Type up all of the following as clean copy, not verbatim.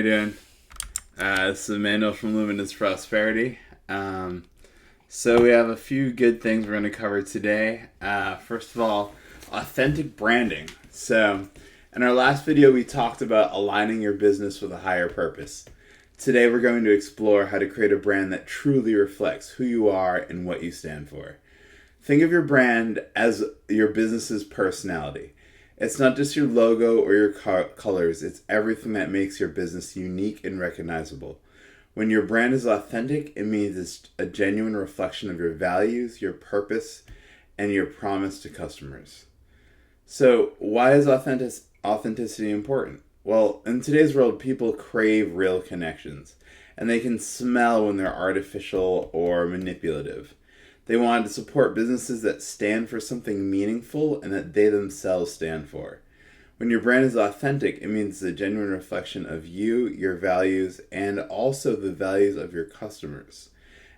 you doing? This is Emmanuel from Luminous Prosperity. So we have a few good things we're going to cover today. First of all, authentic branding. So in our last video, we talked about aligning your business with a higher purpose. Today, we're going to explore how to create a brand that truly reflects who you are and what you stand for. Think of your brand as your business's personality. It's not just your logo or your colors, it's everything that makes your business unique and recognizable. When your brand is authentic, it means it's a genuine reflection of your values, your purpose, and your promise to customers. So, why is authenticity important? Well, in today's world, people crave real connections, and they can smell when they're artificial or manipulative. They want to support businesses that stand for something meaningful and that they themselves stand for. When your brand is authentic, it means it's a genuine reflection of you, your values, and also the values of your customers.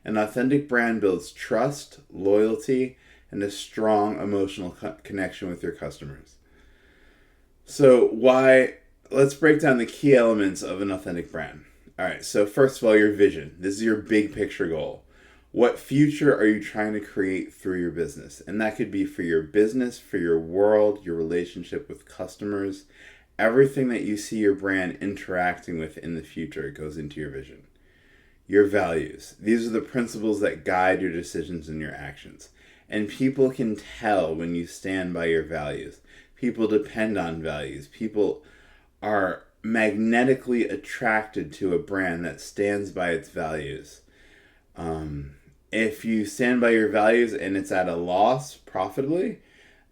An authentic brand builds trust, loyalty, and a strong emotional connection with your customers. So let's break down the key elements of an authentic brand. All right, so first of all, your vision. This is your big picture goal. What future are you trying to create through your business? And that could be for your business, for your world, your relationship with customers. Everything that you see your brand interacting with in the future goes into your vision. Your values. These are the principles that guide your decisions and your actions. And people can tell when you stand by your values. People depend on values. People are magnetically attracted to a brand that stands by its values. If you stand by your values and it's at a loss profitably,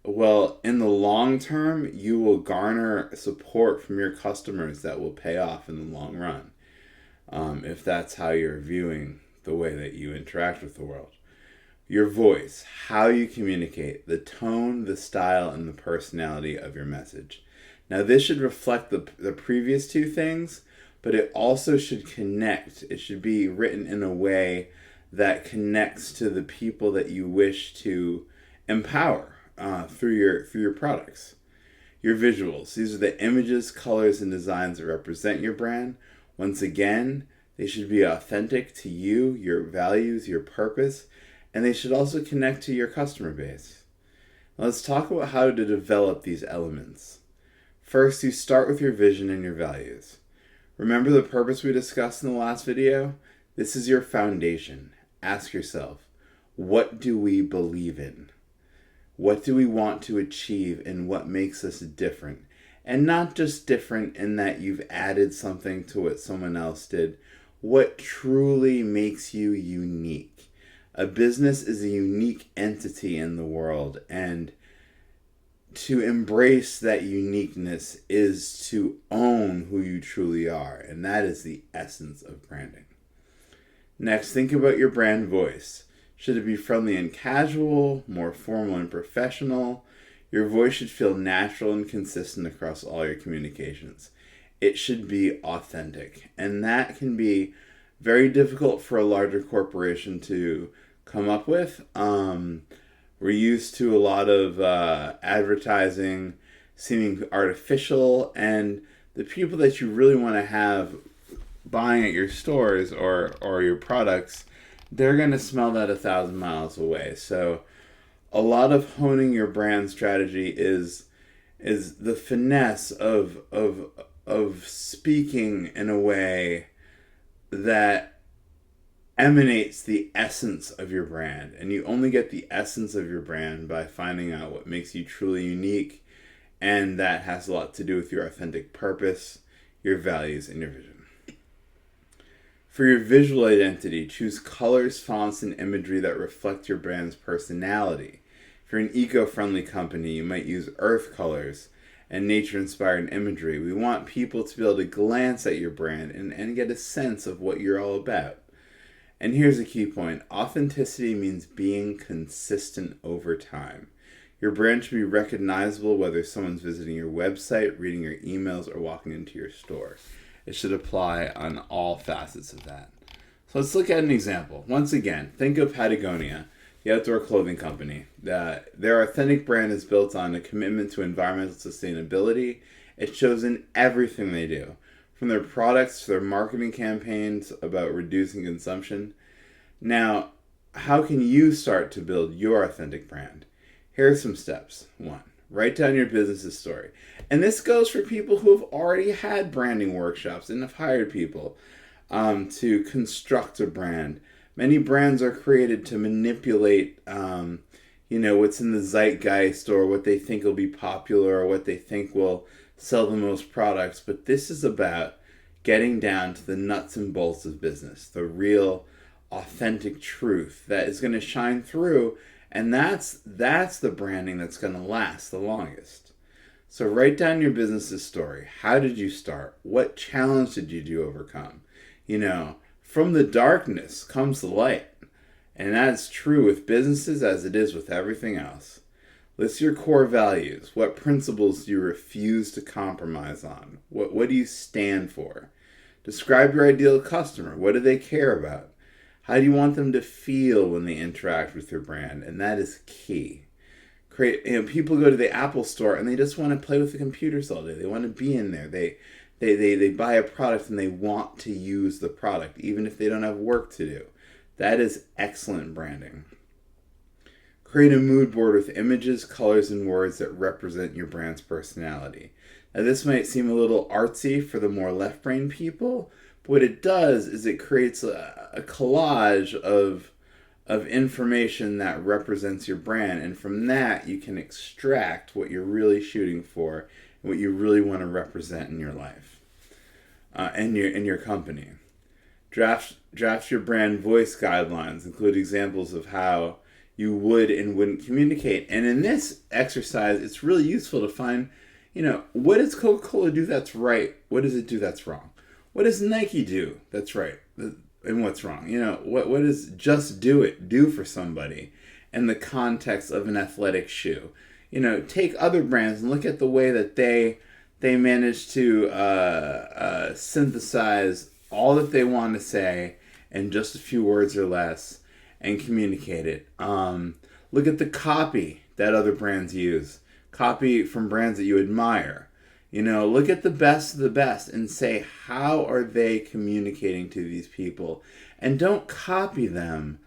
well, in the long term, you will garner support from your customers that will pay off in the long run. If that's how you're viewing the way that you interact with the world. Your voice, how you communicate, the tone, the style, and the personality of your message. Now, this should reflect the previous two things, but it also should connect. It should be written in a way that connects to the people that you wish to empower through your products. Your visuals. These are the images, colors, and designs that represent your brand. Once again, they should be authentic to you, your values, your purpose, and they should also connect to your customer base. Now, let's talk about how to develop these elements. First, you start with your vision and your values. Remember the purpose we discussed in the last video? This is your foundation. Ask yourself, what do we believe in? What do we want to achieve, and what makes us different? And not just different in that you've added something to what someone else did. What truly makes you unique? A business is a unique entity in the world, and to embrace that uniqueness is to own who you truly are, and that is the essence of branding. Next, think about your brand voice. Should it be friendly and casual, more formal and professional? Your voice should feel natural and consistent across all your communications. It should be authentic, and that can be very difficult for a larger corporation to come up with. We're used to a lot of advertising seeming artificial, and the people that you really want to have buying at your stores or your products, they're going to smell that 1,000 miles away. So a lot of honing your brand strategy is the finesse of speaking in a way that emanates the essence of your brand. And you only get the essence of your brand by finding out what makes you truly unique, and that has a lot to do with your authentic purpose, your values, and your vision. For your visual identity, choose colors, fonts, and imagery that reflect your brand's personality. If you're an eco-friendly company, you might use earth colors and nature-inspired imagery. We want people to be able to glance at your brand and get a sense of what you're all about. And here's a key point. Authenticity means being consistent over time. Your brand should be recognizable whether someone's visiting your website, reading your emails, or walking into your store. It should apply on all facets of that. So let's look at an example. Once again, think of Patagonia, the outdoor clothing company. Their authentic brand is built on a commitment to environmental sustainability. It shows in everything they do, from their products to their marketing campaigns about reducing consumption. Now, how can you start to build your authentic brand? Here are some steps. 1, write down your business's story. And this goes for people who have already had branding workshops and have hired people to construct a brand. Many brands are created to manipulate, what's in the zeitgeist or what they think will be popular or what they think will sell the most products. But this is about getting down to the nuts and bolts of business, the real authentic truth that is going to shine through. And that's the branding that's going to last the longest. So write down your business's story. How did you start? What challenge did you overcome? From the darkness comes the light. And that's true with businesses as it is with everything else. List your core values. What principles do you refuse to compromise on? What do you stand for? Describe your ideal customer. What do they care about? How do you want them to feel when they interact with your brand? And that is key. People go to the Apple store and they just want to play with the computers all day. They want to be in there. They buy a product and they want to use the product, even if they don't have work to do. That is excellent branding. Create a mood board with images, colors, and words that represent your brand's personality. Now, this might seem a little artsy for the more left-brain people, but what it does is it creates a collage of information that represents your brand, and from that you can extract what you're really shooting for and what you really want to represent in your life and in your company. Draft your brand voice guidelines. Include examples of how you would and wouldn't communicate. And in this exercise, it's really useful to find, what does Coca-Cola do that's right? What does it do that's wrong? What does Nike do that's right? And what's wrong? What does Just Do It do for somebody in the context of an athletic shoe? Take other brands and look at the way that they manage to synthesize all that they want to say in just a few words or less and communicate it. Look at the copy that other brands use. Copy from brands that you admire. Look at the best of the best and say, how are they communicating to these people? And don't copy them,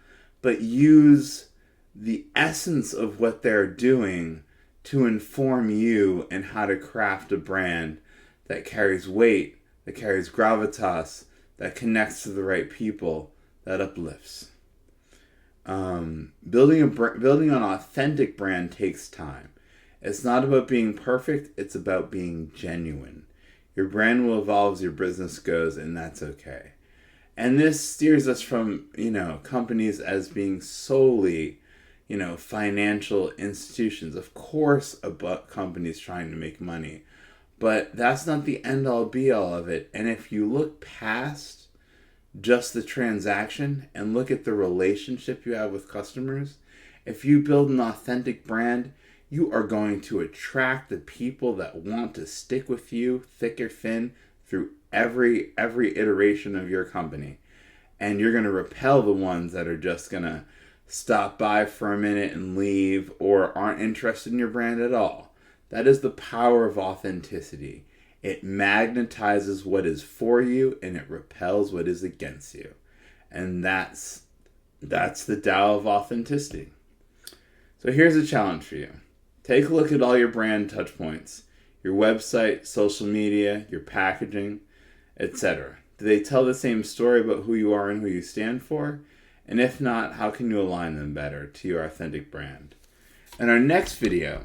but use the essence of what they're doing to inform you and how to craft a brand that carries weight, that carries gravitas, that connects to the right people, that uplifts. Building an authentic brand takes time. It's not about being perfect, it's about being genuine. Your brand will evolve as your business goes, and that's okay. And this steers us from, companies as being solely, financial institutions. Of course, about companies trying to make money. But that's not the end-all be-all of it. And if you look past just the transaction and look at the relationship you have with customers, if you build an authentic brand, you are going to attract the people that want to stick with you, thick or thin, through every iteration of your company. And you're going to repel the ones that are just going to stop by for a minute and leave or aren't interested in your brand at all. That is the power of authenticity. It magnetizes what is for you and it repels what is against you. And that's the Tao of authenticity. So here's a challenge for you. Take a look at all your brand touch points, your website, social media, your packaging, etc. Do they tell the same story about who you are and who you stand for? And if not, how can you align them better to your authentic brand? In our next video,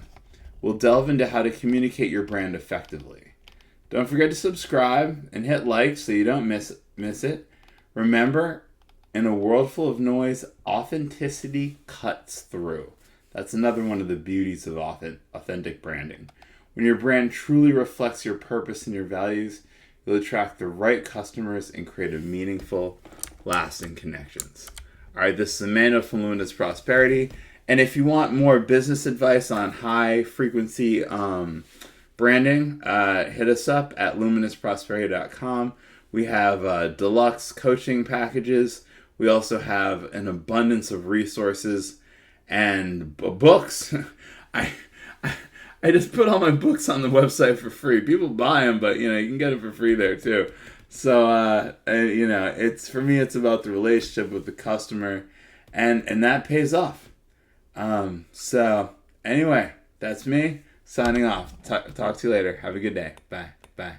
we'll delve into how to communicate your brand effectively. Don't forget to subscribe and hit like so you don't miss it. Remember, in a world full of noise, authenticity cuts through. That's another one of the beauties of authentic branding. When your brand truly reflects your purpose and your values, you'll attract the right customers and create a meaningful, lasting connections. All right, this is Emmanuel from Luminous Prosperity. And if you want more business advice on high frequency branding, hit us up at luminousprosperity.com. We have deluxe coaching packages. We also have an abundance of resources and books. I I just put all my books on the website for free. People buy them, but you can get it for free there too. So it's for me. It's about the relationship with the customer, and that pays off. So anyway, that's me signing off. Talk to you later. Have a good day. Bye. Bye.